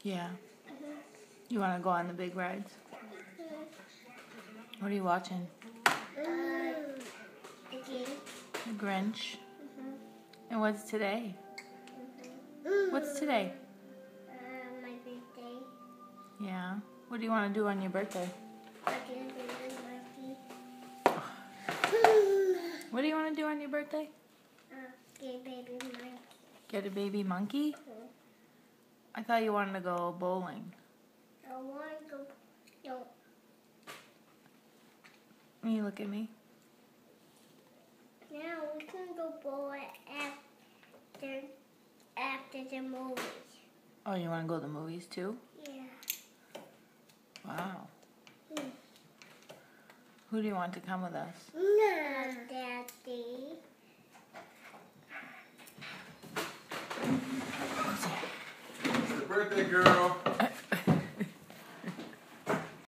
Yeah. You want to go on the big rides? What are you watching? The Grinch. And what's today? What's today? My birthday. Yeah. What do you want to do on your birthday? What do you want to do on your birthday? Get a baby monkey. Get a baby monkey? I thought you wanted to go bowling. I want to go. No. Can you look at me? Now we can go bowling after the movies. Oh, you want to go to the movies too? Yeah. Wow. Who do you want to come with us? Daddy. Who's that? It's the birthday girl.